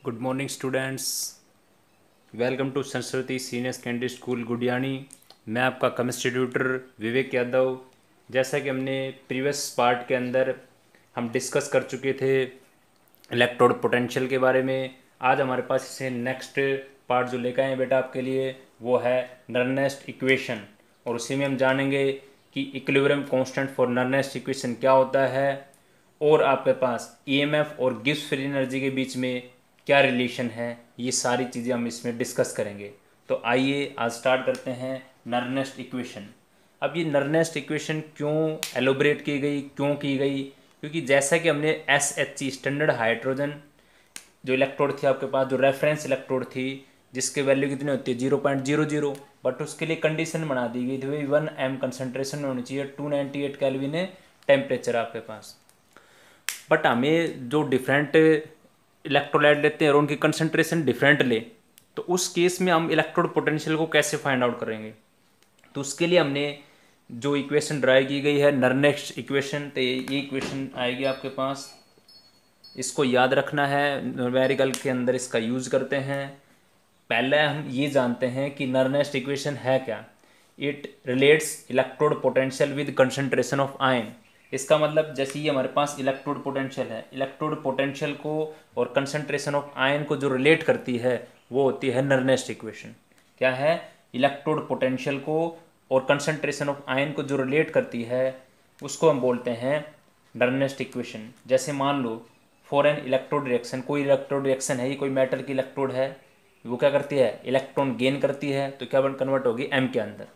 Good morning students. Welcome to Saraswati senior secondary school Gudiyani. मैं आपका chemistry tutor विवेक यादव। जैसा कि हमने प्रीवियस पार्ट के अंदर हम डिस्कस कर चुके थे इलेक्ट्रोड पोटेंशियल के बारे में, आज हमारे पास इसे नेक्स्ट पार्ट जो लेकर आए हैं बेटा आपके लिए वो है नर्नेस्ट इक्वेशन। और उसी में हम जानेंगे कि इक्विलिब्रियम कांस्टेंट फॉर नर्नेस्ट इक्वेशन क्या होता है और आपके पास ईएमएफ और गिब्स फ्री एनर्जी के बीच में क्या रिलेशन है। ये सारी चीज़ें हम इसमें डिस्कस करेंगे। तो आइए आज स्टार्ट करते हैं नर्नेस्ट इक्वेशन। अब ये नर्नेस्ट इक्वेशन क्यों एलोबरेट की गई, क्यों की गई? क्योंकि जैसा कि हमने SHE स्टैंडर्ड हाइड्रोजन जो इलेक्ट्रोड थी आपके पास, जो रेफरेंस इलेक्ट्रोड थी जिसके वैल्यू कितनी होती है 0.00, बट उसके लिए कंडीशन बना दी गई थी भाई 1 m कंसनट्रेशन में होनी चाहिए, 298 केल्विन है टेम्परेचर आपके पास। बट हमें जो डिफरेंट इलेक्ट्रोलाइट लेते हैं और उनकी कंसंट्रेशन डिफरेंट ले, तो उस केस में हम इलेक्ट्रोड पोटेंशियल को कैसे फाइंड आउट करेंगे? तो उसके लिए हमने जो इक्वेशन ड्राइव की गई है नर्नेस्ट इक्वेशन, तो ये इक्वेशन आएगी आपके पास। इसको याद रखना है, न्यूमेरिकल के अंदर इसका यूज करते हैं। पहले हम ये जानते हैं कि नर्नेस्ट इक्वेशन है क्या। It relates electrode potential with concentration of ion. इसका मतलब जैसे ये हमारे पास इलेक्ट्रोड पोटेंशियल है, इलेक्ट्रोड पोटेंशियल को और कंसंट्रेशन ऑफ आयन को जो रिलेट करती है वो होती है नर्नेस्ट इक्वेशन। क्या है? इलेक्ट्रोड पोटेंशियल को और कंसंट्रेशन ऑफ आयन को जो रिलेट करती है उसको हम बोलते हैं नर्नेस्ट इक्वेशन। जैसे मान लो फॉर एन इलेक्ट्रोड रिएक्शन, कोई इलेक्ट्रोड रिएक्शन है, ये कोई मेटल की इलेक्ट्रोड है, वो क्या करती है? इलेक्ट्रॉन गेन करती है, तो क्या कन्वर्ट होगी एम के अंदर।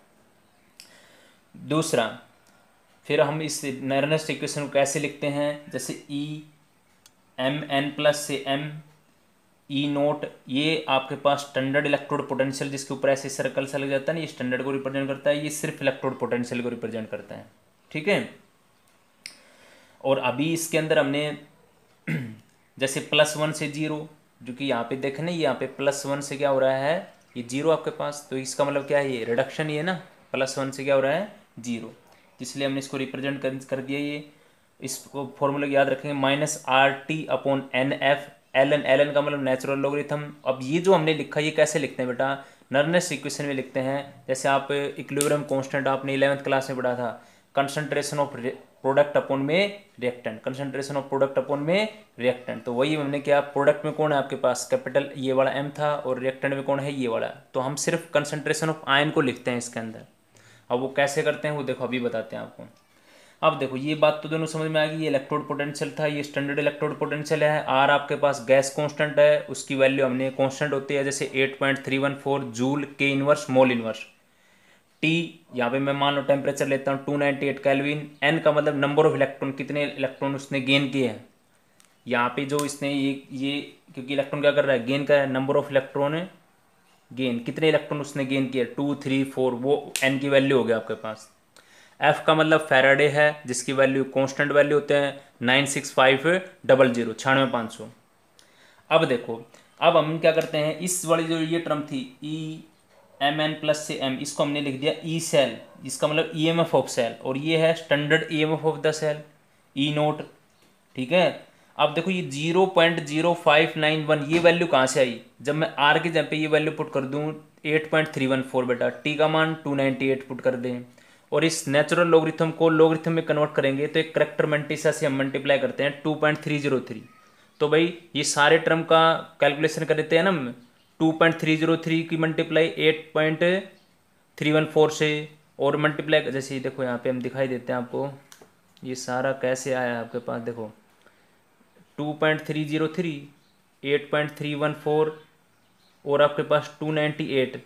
दूसरा, फिर हम इस नर्नेस्ट इक्वेशन को कैसे लिखते हैं? जैसे EmN+ से M E0, ये आपके पास स्टैंडर्ड इलेक्ट्रोड पोटेंशियल जिसके ऊपर ऐसे सर्कल सा लग जाता है ना, ये स्टैंडर्ड को रिप्रेजेंट करता है, ये सिर्फ इलेक्ट्रोड पोटेंशियल को रिप्रेजेंट करता है। ठीक है। और अभी इसके अंदर हमने जैसे +1 से 0, जो कि यहाँ पे देखें ना, यहाँ पे +1 से क्या हो रहा है, ये 0 आपके पास, तो इसका मतलब क्या है? ये रिडक्शन ही है ना। +1 से क्या हो रहा है? 0, इसलिए हमने इसको रिप्रेजेंट कर दिया। ये इसको फॉर्मूला याद रखेंगे -RT/NF। ln का मतलब नेचुरल लॉगरिथम। अब ये जो हमने लिखा ये कैसे लिखते हैं बेटा? नर्नेस्ट इक्वेशन में लिखते हैं। जैसे आप इक्विलिब्रियम कांस्टेंट आपने 11th क्लास में पढ़ा था, कंसंट्रेशन ऑफ प्रोडक्ट अपॉन में reactant, concentration of product upon में रिएक्टेंट। तो वही हमने क्या, प्रोडक्ट में कौन है आपके पास? कैपिटल ये वाला M था, और रिएक्टेंट में कौन है? ये वाला। तो हम सिर्फ कंसंट्रेशन ऑफ आयन को लिखते हैं इसके अंदर। अब वो कैसे करते हैं वो देखो, अभी बताते हैं आपको। अब देखो ये बात तो दोनों समझ में आ गई। ये इलेक्ट्रोड पोटेंशियल था, ये स्टैंडर्ड इलेक्ट्रोड पोटेंशियल है। आर आपके पास गैस कांस्टेंट है, उसकी वैल्यू हमने कांस्टेंट होती है जैसे 8.314 जूल के इनवर्स मोल इनवर्स। टी यहाँ पे मैं मान लो टेम्परेचर लेता हूँ 298 केल्विन। एन का मतलब नंबर ऑफ इलेक्ट्रॉन, कितने इलेक्ट्रॉन उसने गेन किए हैं। यहाँ पे जो इसने ये क्योंकि इलेक्ट्रॉन क्या कर रहा है? गेन का नंबर ऑफ इलेक्ट्रॉन है, गेन कितने इलेक्ट्रॉन उसने गेन किए, 2 3 4, वो एन की वैल्यू हो गया आपके पास। एफ का मतलब फैराडे है, जिसकी वैल्यू कांस्टेंट वैल्यू होते हैं 96500 96,500। अब देखो, अब हम क्या करते हैं, इस वाली जो ये टर्म थी EmN+ से M, इसको हमने लिख दिया ई सेल, इसका मतलब EMF ऑफ सेल, और ये है standard EMF of the cell E0। ठीक है। अब देखो ये 0.0591 ये वैल्यू कहाँ से आई? जब मैं R के जगह पे ये वैल्यू पुट कर दूँ 8.314 बेटा, T का मान 298 पुट कर दें, और इस नेचुरल लॉगरिथम को लॉगरिथम में कन्वर्ट करेंगे तो एक करेक्टर मंटिसा से हम मल्टीप्लाई करते हैं 2.303। तो भाई ये सारे टर्म का कैलकुलेशन कर देते हैं ना हम, 2.303 की मल्टीप्लाई 8.314 से, और मल्टीप्लाई जैसे ये देखो यहाँ पे हम दिखाई देते हैं आपको ये सारा कैसे आया है आपके पास। देखो 2.303, 8.314 और आपके पास 298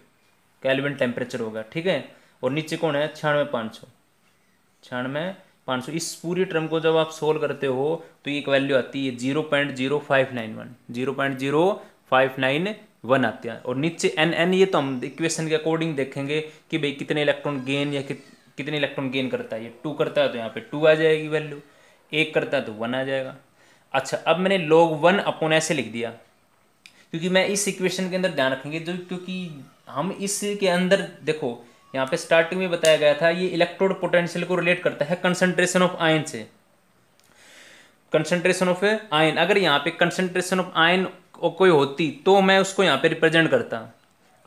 केल्विन टेम्परेचर होगा। ठीक है। और नीचे कौन है? 96,500, 96,500। इस पूरी टर्म को जब आप सोल्व करते हो तो ये एक वैल्यू आती है 0.0591, 0.0591 आती है। और नीचे NN, ये तो हम इक्वेशन के अकॉर्डिंग देखेंगे कि भाई कितने इलेक्ट्रॉन गेन या कितने इलेक्ट्रॉन गेन करता है। ये 2 करता है तो यहाँ पे 2 आ जाएगी वैल्यू, 1 करता है तो 1 आ जाएगा। अच्छा, अब मैंने log 1 अपॉन ऐसे लिख दिया, क्योंकि मैं इस इक्वेशन के अंदर ध्यान रखेंगे जो, क्योंकि हम इसके अंदर देखो यहाँ पे स्टार्टिंग में बताया गया था ये इलेक्ट्रोड पोटेंशियल को रिलेट करता है कंसंट्रेशन ऑफ आयन से। कंसंट्रेशन ऑफ आयन, अगर यहाँ पे कंसंट्रेशन ऑफ आयन कोई होती तो मैं उसको यहाँ पे रिप्रेजेंट करता।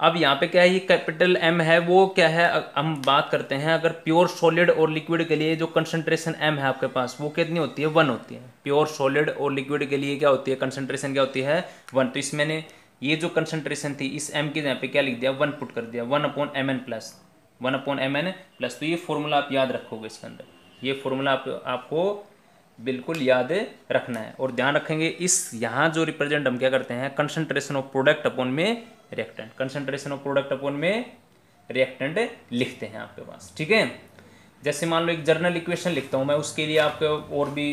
अब यहाँ पे क्या है, ये कैपिटल एम है, वो क्या है, हम बात करते हैं अगर प्योर सॉलिड और लिक्विड के लिए जो कंसंट्रेशन एम है आपके पास वो कितनी होती है, 1 होती है। प्योर सॉलिड और लिक्विड के लिए क्या होती है, कंसंट्रेशन क्या होती है, 1। तो इसमें ने ये जो कंसंट्रेशन थी इस एम के यहाँ पे क्या लिख दिया, 1 पुट कर दिया, 1/mn+, 1/mn+। तो ये फॉर्मूला आप याद रखोगे इसके अंदर, ये फॉर्मूला आपको बिल्कुल याद रखना है। और ध्यान रखेंगे इस यहाँ जो रिप्रेजेंट हम क्या करते हैं, कंसंट्रेशन ऑफ प्रोडक्ट अपॉन में reactant, concentration of product upon में रिएक्टेंट लिखते हैं आपके पास, ठीक है। जैसे मान लो एक जर्नल इक्वेशन लिखता हूँ मैं, उसके लिए आपको और भी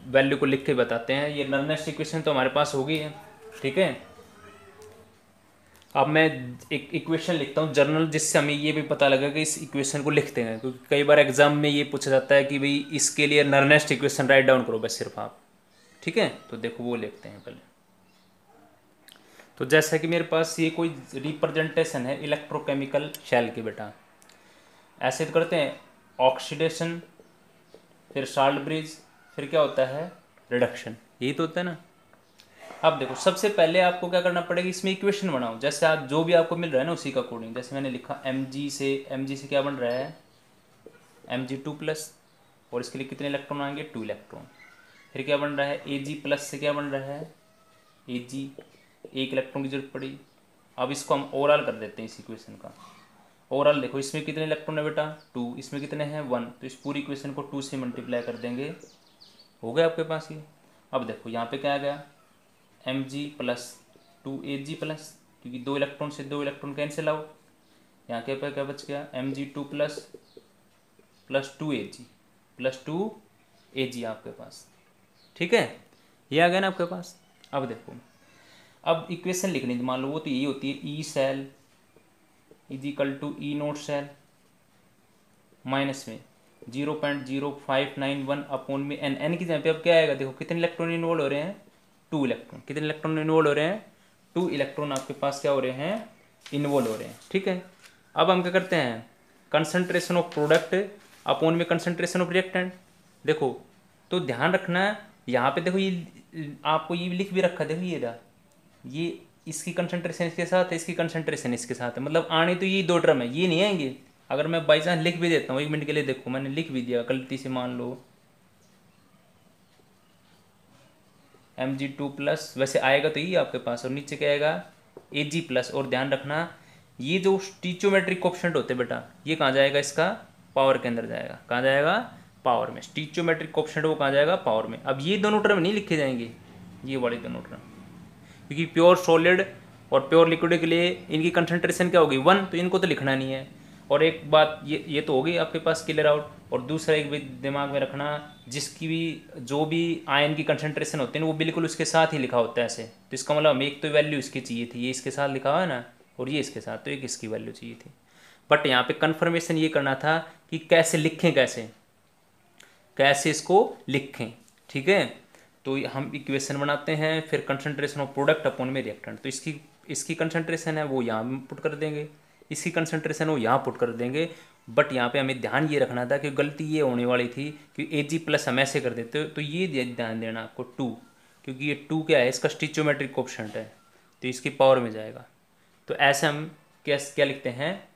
वैल्यू को लिख के बताते हैं। ये नर्नेस्ट इक्वेशन तो हमारे पास होगी है, ठीक है। अब मैं एक इक्वेशन लिखता हूँ जर्नल, जिससे हमें ये भी पता लगा कि इस इक्वेशन को लिखते हैं, क्योंकि कई बार एग्जाम में ये पूछा जाता है कि भाई इसके लिए नर्नेस्ट इक्वेशन राइट डाउन करो बस सिर्फ आप, ठीक है। तो देखो वो लिखते हैं पहले। तो जैसा कि मेरे पास ये कोई रिप्रेजेंटेशन है इलेक्ट्रोकेमिकल शेल की बेटा, ऐसे तो करते हैं ऑक्सीडेशन, फिर साल्ट ब्रिज, फिर क्या होता है, रिडक्शन, यही तो होता है ना। अब देखो सबसे पहले आपको क्या करना पड़ेगा, इसमें इक्वेशन बनाओ, जैसे आप जो भी आपको मिल रहा है ना उसी का अकॉर्डिंग। जैसे मैंने लिखा Mg से क्या बन रहा है, Mg2+, और इसके लिए कितने इलेक्ट्रॉन आएंगे, 2 इलेक्ट्रॉन। फिर क्या बन रहा है, Ag+ से क्या बन रहा है, Ag, 1 इलेक्ट्रॉन की जरूरत पड़ी। अब इसको हम ओवरऑल कर देते हैं इस इक्वेशन का। ओवरऑल देखो इसमें कितने इलेक्ट्रॉन है बेटा, 2, इसमें कितने हैं, 1। तो इस पूरी इक्वेशन को 2 से मल्टीप्लाई कर देंगे, हो गया आपके पास ये। अब देखो यहाँ पे क्या आ गया, Mg+2Ag+, क्योंकि 2 इलेक्ट्रॉन से 2 इलेक्ट्रॉन कैंसिल आउट। यहाँ के पे क्या बच गया, Mg2+2Ag आपके पास, ठीक है। ये आ गया ना आपके पास। अब देखो अब इक्वेशन लिखनी थी, मान लो वो तो यही होती है, E cell E cell minus में 0.0591 एन की जगह पे अब क्या आएगा, देखो कितने इलेक्ट्रॉन इन्वॉल्व हो रहे हैं, 2 इलेक्ट्रॉन। कितने इलेक्ट्रॉन इन्वॉल्व हो रहे हैं, 2 इलेक्ट्रॉन आपके पास क्या हो रहे हैं, इन्वॉल्व हो रहे हैं, ठीक है। अब हम क्या करते हैं, कंसंट्रेशन ऑफ प्रोडक्ट अपॉन में कंसंट्रेशन ऑफ रिएक्टेंट। देखो तो ध्यान रखना यहाँ पे, देखो ये आपको ये लिख भी रखा, देखो ये इसकी कंसंट्रेशन इसके साथ है, इसकी कंसंट्रेशन इसके साथ है, मतलब आने तो ये 2 टर्म है, ये नहीं आएंगे। अगर मैं बाई चांस लिख भी देता हूँ 1 मिनट के लिए, देखो मैंने लिख भी दिया गलती से, मान लो Mg2+, वैसे आएगा तो ये आपके पास, और नीचे क्या आएगा, Ag+। और ध्यान रखना ये जो स्टीचोमेट्रिक कोएफिशिएंट होते हैं बेटा, ये कहाँ जाएगा, इसका पावर के अंदर जाएगा। कहाँ जाएगा, पावर में। स्टीचोमेट्रिक कोएफिशिएंट वो कहाँ जाएगा, पावर में। अब ये दोनों टर्म नहीं लिखे जाएंगे, ये वाले दोनों टर्म, क्योंकि प्योर सॉलिड और प्योर लिक्विड के लिए इनकी कंसंट्रेशन क्या होगी, 1, तो इनको तो लिखना नहीं है। और एक बात ये तो होगी आपके पास क्लियर आउट। और दूसरा एक भी दिमाग में रखना, जिसकी भी जो भी आयन की कंसंट्रेशन होती है ना वो बिल्कुल उसके साथ ही लिखा होता है ऐसे। तो इसका मतलब हमें एक तो वैल्यू इसकी चाहिए थी, ये इसके साथ लिखा हुआ है ना, और ये इसके साथ, तो एक इसकी वैल्यू चाहिए थी। बट यहाँ पे कन्फर्मेशन ये करना था कि कैसे लिखें, कैसे इसको लिखें, ठीक है। तो हम इक्वेशन बनाते हैं, फिर कंसंट्रेशन ऑफ प्रोडक्ट अपॉन में रिएक्टेंट। तो इसकी कंसंट्रेशन है वो यहाँ पुट कर देंगे, इसकी कंसंट्रेशन वो यहाँ पुट कर देंगे। बट यहाँ पे हमें ध्यान ये रखना था कि गलती ये होने वाली थी कि Ag+ हम ऐसे कर देते, तो ये ध्यान देना आपको 2, क्योंकि ये 2 क्या है, इसका स्टिचोमेट्रिक कोएफिशिएंट है, तो इसकी पावर में जाएगा। तो ऐसे हम क्या लिखते हैं,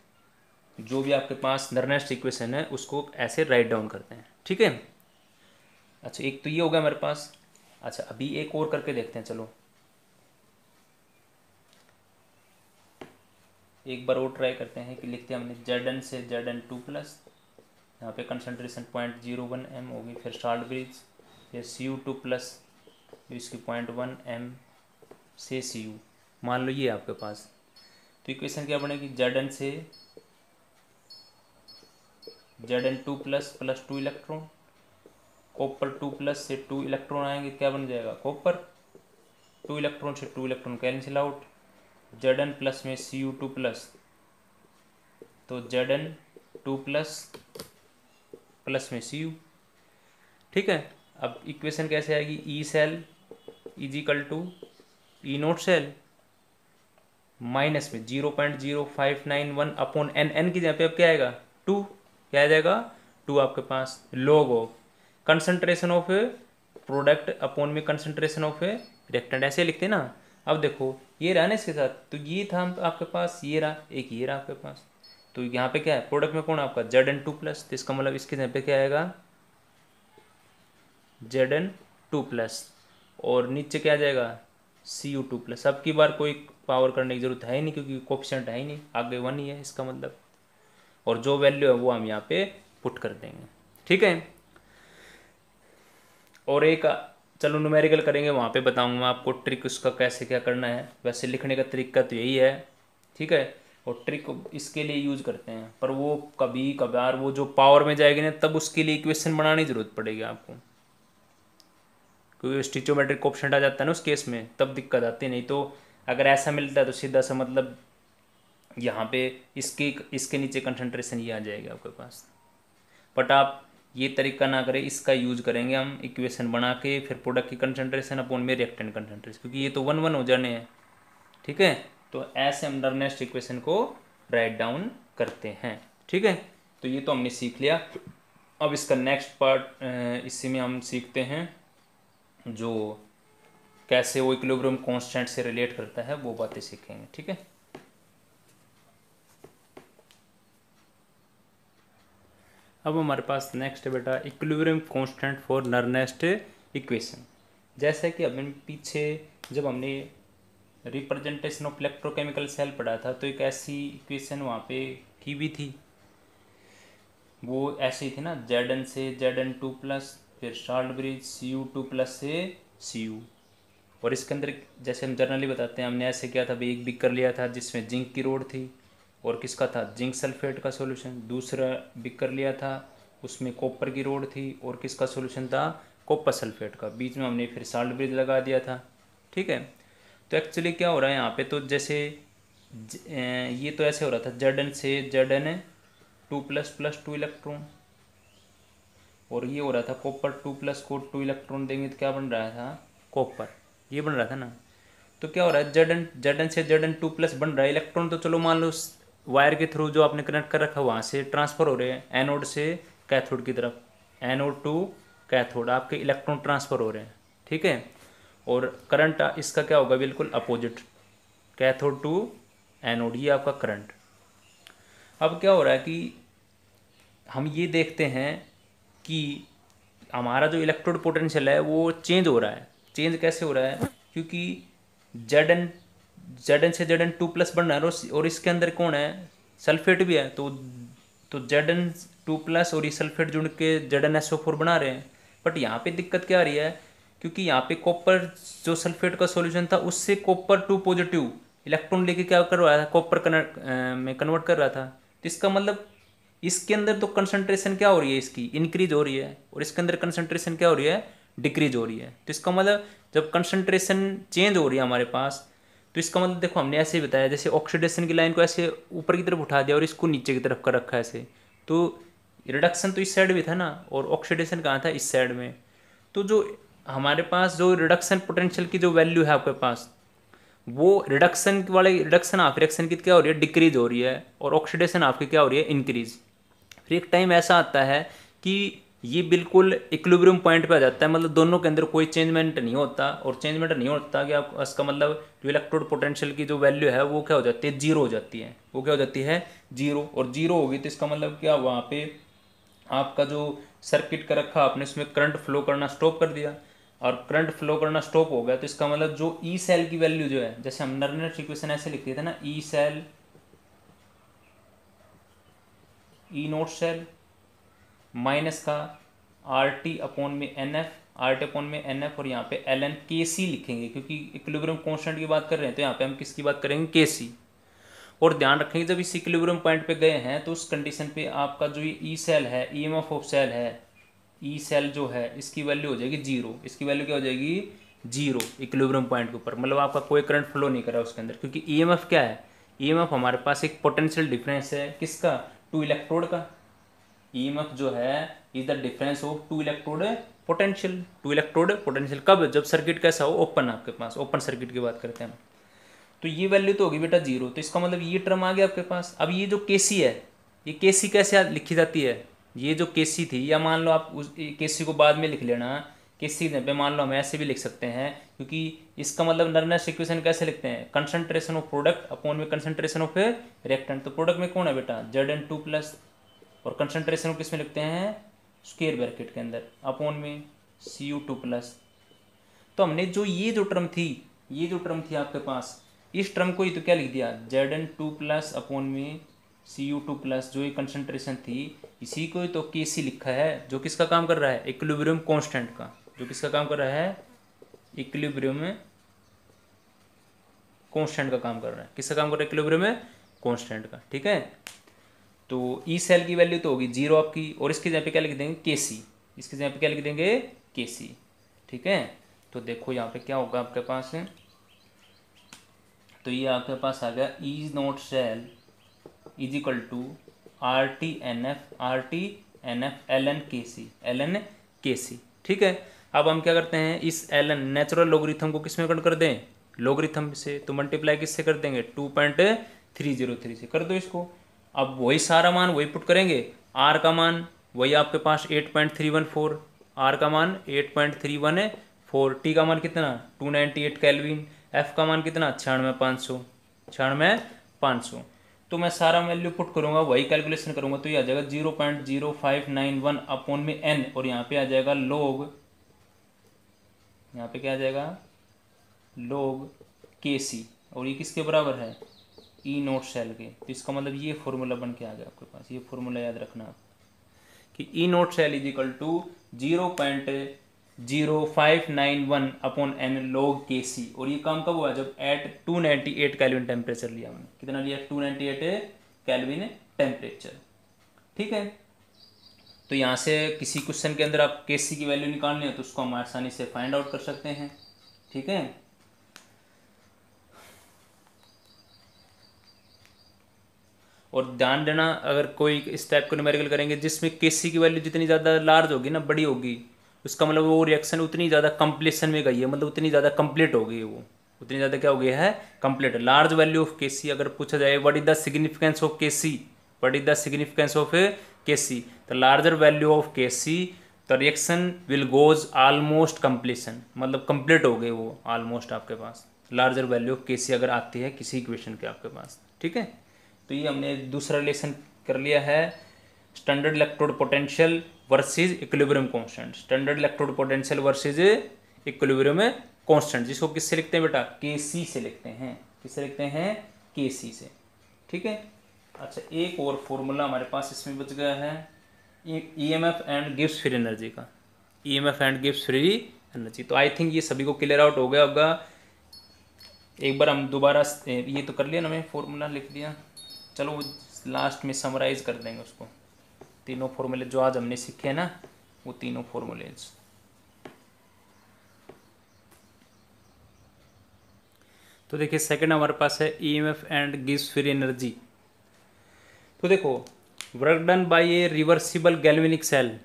जो भी आपके पास नर्नेस्ट इक्वेशन है उसको ऐसे राइट डाउन करते हैं, ठीक है। अच्छा एक तो ये होगा मेरे पास। अच्छा अभी एक और करके देखते हैं, चलो एक बार और ट्राई करते हैं कि लिखते हैं हमने Zn से Zn2+, यहाँ पे कंसंट्रेशन 0.01 m होगी, फिर साल्ट ब्रिज, फिर Cu2+, इसकी 0.1 m से Cu, मान लो ये आपके पास। तो इक्वेशन क्या बनेगी, Zn से Zn2+ प्लस 2 इलेक्ट्रॉन, कॉपर 2+ से 2 इलेक्ट्रॉन आएंगे, क्या बन जाएगा, कॉपर। 2 इलेक्ट्रॉन से 2 इलेक्ट्रॉन कैंसिल आउट, Zn+ में Cu2+, तो Zn2+ प्लस में Cu, ठीक है। अब इक्वेशन कैसे आएगी, E cell E cell minus में 0.0591 अपॉन एन की जगह पे अब क्या आएगा, 2, क्या आ जाएगा, 2 आपके पास log of concentration of product upon में कंसंट्रेशन ऑफ रिएक्टेंट, ऐसे लिखते हैं ना। अब देखो ये रहा ना इसके साथ, तो ये था आपके पास, ये रहा एक, ये रहा आपके पास। तो यहाँ पे क्या है, प्रोडक्ट में कौन आपका Zn2+, तो इसका मतलब इसके जगह पे क्या आएगा Zn2+, और नीचे क्या आ जाएगा Cu2+। अब की बार कोई पावर करने की जरूरत है ही नहीं, क्योंकि कोफिशिएंट है ही नहीं, आगे 1 ही है इसका मतलब, और जो वैल्यू है वो हम यहाँ पे पुट कर देंगे। ठीक है, और एक चलो न्यूमेरिकल करेंगे, वहाँ पे बताऊंगा मैं आपको ट्रिक उसका कैसे क्या करना है। वैसे लिखने का तरीका तो यही है, ठीक है, और ट्रिक इसके लिए यूज करते हैं, पर वो कभी कभार वो जो पावर में जाएगी ना, तब उसके लिए इक्वेशन बनाने की जरूरत पड़ेगी आपको, क्योंकि स्टिचोमेट्रिक कोफिशिएंट आ जाता है ना उस केस में, तब दिक्कत आती है। नहीं तो अगर ऐसा मिलता है तो सीधा सा मतलब यहाँ पे इसके इसके नीचे कंसंट्रेशन ये आ जाएगा आपके पास। बट आप ये तरीका ना करें, इसका यूज करेंगे हम इक्वेशन बना के, फिर प्रोडक्ट की कंसंट्रेशन अपॉन में रिएक्टेंट कंसंट्रेशन, क्योंकि ये तो 1 1 हो जाने हैं। ठीक है, तो ऐसे हम नेक्स्ट इक्वेशन को राइट डाउन करते हैं। ठीक है, तो ये तो हमने सीख लिया। अब इसका नेक्स्ट पार्ट इसी में हम सीखते हैं जो कैसे वो इक्विलिब्रियम कांस्टेंट से रिलेट करता है, वो बातें सीखेंगे। ठीक है, अब हमारे पास नेक्स्ट है बेटा इक्विलिब्रियम कांस्टेंट फॉर नर्नेस्ट इक्वेशन। जैसा कि अभी पीछे जब हमने रिप्रेजेंटेशन ऑफ इलेक्ट्रोकेमिकल सेल पढ़ा था, तो एक ऐसी इक्वेशन वहाँ पे की भी थी, वो ऐसी थी ना, Zn से Zn2+, फिर साल्ट ब्रिज Cu2+ से Cu। और इसके अंदर जैसे हम जनरली बताते हैं, हमने ऐसे किया था भाई, एक बिकर लिया था जिसमें जिंक की रोड थी, और किसका था जिंक सल्फेट का सॉल्यूशन। दूसरा बिकर लिया था उसमें कॉपर की रोड थी, और किसका सॉल्यूशन था कॉपर सल्फेट का। बीच में हमने फिर साल्ट ब्रिज लगा दिया था। ठीक है, तो एक्चुअली क्या हो रहा है यहाँ पे, तो जैसे ये तो ऐसे हो रहा था Zn से Zn2++2 इलेक्ट्रॉन, और ये हो रहा था कॉपर 2+ को 2 इलेक्ट्रॉन देंगे तो क्या बन रहा था कॉपर, ये बन रहा था ना। तो क्या हो रहा है Zn से Zn2+ बन रहा है, इलेक्ट्रॉन तो चलो मान लो वायर के थ्रू जो आपने कनेक्ट कर रखा है वहाँ से ट्रांसफ़र हो रहे हैं एनोड से कैथोड की तरफ, एनोड टू कैथोड, आपके इलेक्ट्रॉन ट्रांसफ़र हो रहे हैं। ठीक है, और करंट इसका क्या होगा बिल्कुल अपोजिट, कैथोड टू एनोड, ये आपका करंट। अब क्या हो रहा है कि हम ये देखते हैं कि हमारा जो इलेक्ट्रोड पोटेंशियल है वो चेंज हो रहा है। चेंज कैसे हो रहा है, क्योंकि Zn से Zn2+ बन रहा है, और इसके अंदर कौन है सल्फेट भी है, तो Zn2+ और ये सल्फेट जुड़ के ZnSO4 बना रहे हैं। बट यहाँ पे दिक्कत क्या आ रही है, क्योंकि यहाँ पे कॉपर जो सल्फेट का सॉल्यूशन था उससे कॉपर 2 पॉजिटिव इलेक्ट्रॉन लेके क्या कर रहा था कॉपर में कन्वर्ट कर रहा था। तो इसका मतलब इसके अंदर तो कंसंट्रेशन क्या हो रही है इसकी इंक्रीज हो रही है, और इसके अंदर कंसंट्रेशन क्या हो रही है डिक्रीज हो रही है। तो इसका मतलब जब कंसंट्रेशन चेंज हो रही है हमारे पास, तो इसका मतलब देखो हमने ऐसे ही बताया, जैसे ऑक्सीडेशन की लाइन को ऐसे ऊपर की तरफ उठा दिया और इसको नीचे की तरफ कर रखा है ऐसे, तो रिडक्शन तो इस साइड भी था ना, और ऑक्सीडेशन कहाँ था इस साइड में। तो जो हमारे पास जो रिडक्शन पोटेंशियल की जो वैल्यू है आपके पास, वो रिडक्शन वाले रिडक्शन ऑफ रिएक्शन की क्या हो रही है डिक्रीज हो रही है, और ऑक्सीडेशन आपकी क्या हो रही है इंक्रीज। फिर एक टाइम ऐसा आता है कि ये बिल्कुल इक्विलिब्रियम पॉइंट पे आ जाता है, मतलब दोनों के अंदर कोई चेंजमेंट नहीं होता, और चेंजमेंट नहीं होता कि आप इसका मतलब जो इलेक्ट्रोड पोटेंशियल की जो वैल्यू है वो क्या हो जाती है जीरो हो जाती है, वो क्या हो जाती है जीरो। और जीरो होगी तो इसका मतलब क्या, वहाँ पे आपका जो सर्किट का रखा आपने उसमें करंट फ्लो करना स्टॉप कर दिया, और करंट फ्लो करना स्टॉप हो गया, तो इसका मतलब जो ई सेल की वैल्यू जो है, जैसे हम नर्नेट इक्वेशन ऐसे लिखते थे ना, E cell E naught cell minus का आर टी अपॉन में n F, R T upon में एन एफ, और यहाँ पे एल एन के सी लिखेंगे, क्योंकि इक्विलिब्रियम कांस्टेंट की बात कर रहे हैं, तो यहाँ पे हम किसकी बात करेंगे के सी। और ध्यान रखेंगे जब इस इक्विलिब्रियम पॉइंट पे गए हैं तो उस कंडीशन पे आपका जो ये ई सेल है, E M F of cell है, ई सेल जो है इसकी वैल्यू हो जाएगी जीरो। इसकी वैल्यू क्या हो जाएगी जीरो इक्विलिब्रियम पॉइंट के ऊपर, मतलब आपका कोई करंट फ्लो नहीं कर रहा उसके अंदर, क्योंकि ई एम एफ क्या है, ई एम एफ हमारे पास एक पोटेंशियल डिफरेंस है किसका टू इलेक्ट्रोड का। EMF जो है is the difference of two electrode potential, two electrode potential कब, जब सर्किट कैसा हो ओपन, आपके पास ओपन सर्किट की बात करते हैं। तो ये वैल्यू तो होगी बेटा जीरो, तो इसका मतलब ये टर्म आ गया आपके पास। अब ये जो केसी है, ये केसी कैसे लिखी जाती है, ये जो केसी थी, या मान लो आप उस केसी को बाद में लिख लेना, किसी जगह पे मान लो हम ऐसे भी लिख सकते हैं, क्योंकि इसका मतलब नरनेस इक्वेशन कैसे लिखते हैं, कंसंट्रेशन ऑफ प्रोडक्ट अपॉन में कंसंट्रेशन ऑफ रिएक्टेंट। तो प्रोडक्ट में कौन है बेटा, Zn2 प्लस, और कंसंट्रेशन को किस में लिखते हैं, स्क्वायर ब्रैकेट के अंदर अपॉन में Cu2 प्लस। तो हमने जो टर्म थी आपके पास, इस टर्म को ही तो क्या लिख दिया, Zn2 प्लस अपॉन में Cu2 प्लस, जो ये कंसंट्रेशन थी इसी को ही तो Kc लिखा है, जो किसका काम कर रहा है, इक्विलिब्रियम कांस्टेंट का, जो किसका काम कर रहा है, इक्विलिब्रियम कांस्टेंट का काम कर रहा है। किसका काम कर रहा है, इक्विलिब्रियम कांस्टेंट का। ठीक है, तो ई सेल की वैल्यू तो होगी 0 आपकी, और इसकी जगह पे क्या लिख देंगे, Kc, इसकी जगह पे क्या लिख देंगे, Kc। ठीक है, तो देखो यहाँ पे क्या होगा आपके पास, तो ये आपके पास आ गया E naught cell is equal to RT/NF ln Kc। ठीक है, अब हम क्या करते हैं, इस ln नेचुरल लॉगरिथम को किस में कन्वर्ट कर दें, लॉगरिथम से, तो मल्टीप्लाई किससे कर देंगे, 2.303 से कर दो इसको। अब वही सारा मान वही पुट करेंगे, R का मान वही आपके पास 8.314, R का मान 8.314, T का मान कितना 298 केल्विन, F का मान कितना 96,500। तो मैं सारा वैल्यू पुट करूंगा, वही कैलकुलेशन करूंगा, तो ये आ जाएगा 0.0591 अपॉन में n, और यहाँ पे आ जाएगा log, यहाँ पे क्या आ जाएगा, log Kc, और ये किसके बराबर है, ई नोट सेल के। तो इसका मतलब ये फॉर्मूला बन के आ गया आपके पास, ये फॉर्मूला याद रखना आप, कि E naught cell is equal to 0.0591 upon N log Kc। और ये काम कब हुआ, जब एट 298 केल्विन टेम्परेचर लिया हमने, कितना लिया, 298 केल्विन टेम्परेचर। ठीक है, तो यहाँ से किसी क्वेश्चन के अंदर आप Kc की वैल्यू निकालनी है तो उसको हम आसानी से फाइंड आउट कर सकते हैं। ठीक है, और ध्यान देना, अगर कोई इस टाइप को न्यूमेरिकल करेंगे जिसमें Kc की वैल्यू जितनी ज़्यादा लार्ज होगी ना, बड़ी होगी, उसका मतलब वो रिएक्शन उतनी ज़्यादा कंप्लीशन में गई है, मतलब उतनी ज़्यादा कंप्लीट हो गई है, वो उतनी ज़्यादा क्या हो गया है, complete. Large value of Kc अगर पूछा जाए, what is the significance of Kc, what is the significance of Kc, the larger value of Kc the reaction will goes almost completion, मतलब कंप्लीट हो गई वो ऑलमोस्ट आपके पास, लार्जर वैल्यू ऑफ Kc अगर आती है किसी इक्वेशन के आपके पास। ठीक है, तो ये हमने दूसरा रिलेशन कर लिया है, standard electrode potential versus equilibrium constant, standard electrode potential versus equilibrium constant, जिसको किससे लिखते हैं बेटा, Kc से लिखते हैं, किससे लिखते हैं, Kc से। ठीक है, अच्छा एक और फॉर्मूला हमारे पास इसमें बच गया है, EMF and Gibbs free energy का, EMF and Gibbs free energy. तो आई थिंक ये सभी को क्लियर आउट हो गया होगा। एक बार हम दोबारा ये तो कर लिया ना, मैं फॉर्मूला लिख दिया, चलो लास्ट में समराइज कर देंगे उसको, तीनों फॉर्मूले जो आज हमने सीखे ना, वो तीनों फॉर्मूलेज। तो देखिए सेकंड हमारे पास है EMF and gives free energy. तो देखो, work done by a reversible galvanic cell,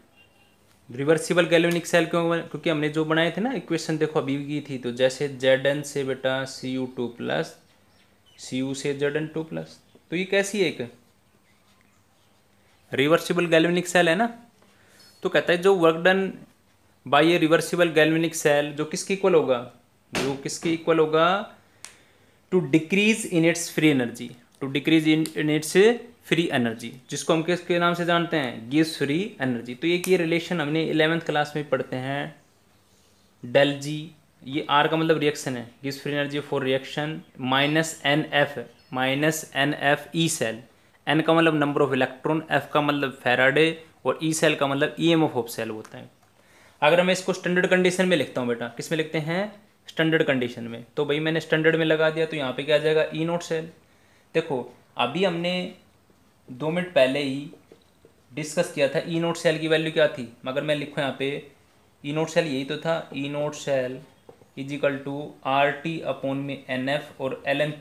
reversible galvanic cell क्यों, क्योंकि हमने जो बनाए थे ना इक्वेशन, देखो अभी की थी, तो जैसे Zn से बेटा Cu2 प्लस, Cu से Zn2 प्लस, तो ये कैसी है, एक रिवर्सिबल गैल्वेनिक सेल है ना। तो कहता है जो work done by a reversible galvanic cell, जो किसके इक्वल होगा, जो किसके इक्वल होगा, to decrease in its free energy, to decrease in its free energy, जिसको हम किसके नाम से जानते हैं, गिव्स फ्री एनर्जी। तो ये रिलेशन हमने 11th क्लास में पढ़ते हैं, डेल जी, ये आर का मतलब रिएक्शन है, gives free energy for reaction, minus n F E cell, n का मतलब नंबर ऑफ इलेक्ट्रॉन, एफ का मतलब फैराडे, और ई सेल का मतलब EMF ऑफ सेल होता है। अगर मैं इसको स्टैंडर्ड कंडीशन में लिखता हूँ बेटा, किस में लिखते हैं, स्टैंडर्ड कंडीशन में, तो भाई मैंने स्टैंडर्ड में लगा दिया, तो यहाँ पे क्या आ जाएगा, ई नोट सेल। देखो अभी हमने 2 मिनट पहले ही डिस्कस किया था ई नोट सेल की वैल्यू क्या थी, मगर मैं लिखूँ यहाँ पे ई नोट सेल यही तो था, E naught cell is equal to RT upon में NF और ln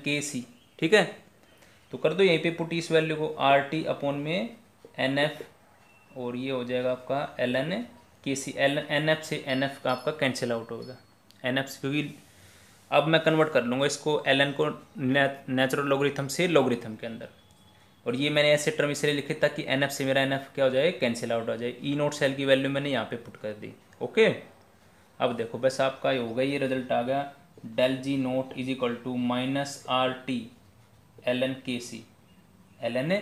Kc। ठीक है, तो कर दो यहीं पे पुट इस वैल्यू को, RT अपॉन में NF, और ये हो जाएगा आपका ln Kc, NF से NF का आपका कैंसिल आउट होगा, NF से, क्योंकि अब मैं कन्वर्ट कर लूँगा इसको ln को नेचुरल लॉगरिथम से लॉगरिथम के अंदर, और ये मैंने ऐसे टर्म इसलिए लिखे ताकि एन एफ से मेरा एन एफ क्या हो जाए, कैंसिल आउट हो जाए। ई नोट सेल की वैल्यू मैंने यहाँ पे पुट कर दी। ओके, अब देखो बस आपका ये हो गया, ये रिजल्ट आ गया, del G naught is equal to minus R T l n K C, L n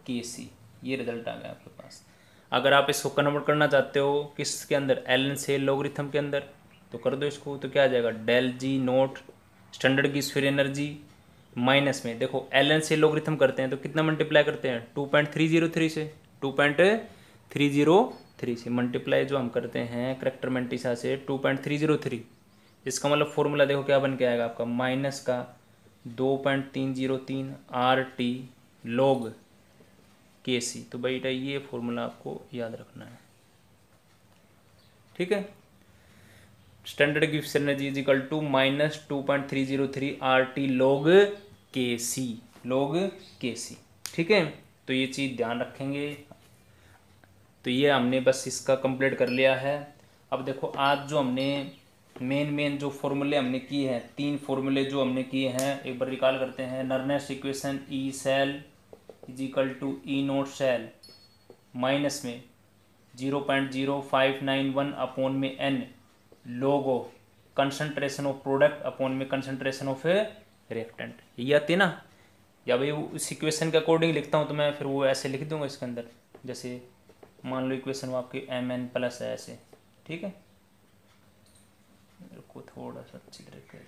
K सी, ये रिजल्ट आ गया आपके पास। अगर आप इसको कन्वर्ट करना चाहते हो किसके अंदर, एल एन से लॉगरिथम के अंदर, तो कर दो इसको, तो क्या आ जाएगा, डेल जी नोट स्टैंडर्ड की स्फीयर एनर्जी माइनस में, देखो एल एन से लॉगरिथम करते हैं तो कितना मल्टीप्लाई करते हैं, 2.303 से, 2.303 से मल्टीप्लाई जो हम करते हैं करेक्टर मेंटिसा से 2.303, इसका मतलब फॉर्मूला देखो क्या बन के आएगा आपका, माइनस का 2.303 आर टी लॉग के सी। तो बेटा ये फॉर्मूला आपको याद रखना है, ठीक है। Standard Gibbs energy is equal to minus 2.303 R T log K C, log K सी, ठीक है। तो ये चीज़ ध्यान रखेंगे। तो ये हमने बस इसका कंप्लीट कर लिया है। अब देखो आज जो हमने मेन जो फॉर्मूले हमने किए हैं, 3 फॉर्मूले जो हमने किए हैं, एक बार रिकॉल करते हैं। Nernst equation E cell is equal to E naught cell minus में 0.0591 अपॉन में N log of concentration of product upon में कंसंट्रेशन ऑफ रिएक्टेंट, ये आती है ना। या भाई उस इक्वेशन के अकॉर्डिंग लिखता हूँ तो मैं फिर वो ऐसे लिख दूंगा इसके अंदर, जैसे मान लो इक्वेशन वो आपकी एम एन प्लस है ऐसे, ठीक है। मेरे को थोड़ा सा अच्छी तरीके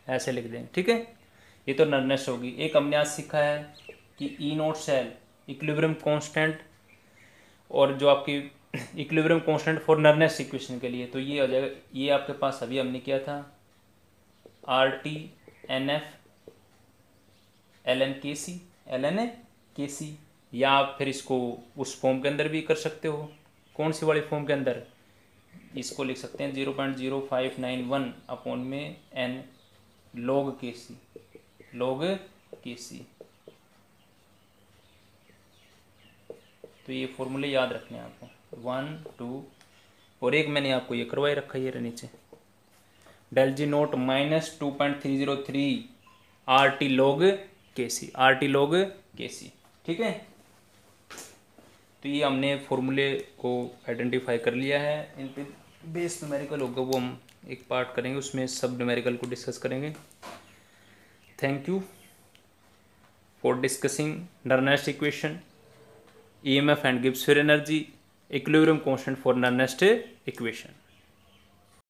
ऐसे लिख दें, ठीक है। ये तो नर्नेस होगी। एक हमने आज सीखा है कि E naught cell equilibrium constant, और जो आपकी इक्विलिब्रियम कांस्टेंट फॉर नर्नेस इक्वेशन के लिए, तो ये हो जाएगा, ये आपके पास अभी हमने किया था R T n F l n K C, L n K सी, या आप फिर इसको उस फॉर्म के अंदर भी कर सकते हो। कौन सी वाली फॉर्म के अंदर, इसको लिख सकते हैं 0.0591 अपॉन में N log K C, log K सी। तो ये फॉर्मूले याद रखने हैं आपको, 1 2, और एक मैंने आपको ये करवाई रखा है ये नीचे, del G naught minus 2.303 R T log K C, are T log K सी, ठीक है। तो ये हमने फॉर्मूले को आइडेंटिफाई कर लिया है। इन पे बेस न्यूमेरिकल होगा, वो हम एक पार्ट करेंगे, उसमें सब न्यूमेरिकल को डिस्कस करेंगे। Thank you for discussing Nernst equation, EMF and Gibbs sphere energy, equilibrium constant for Nernst equation.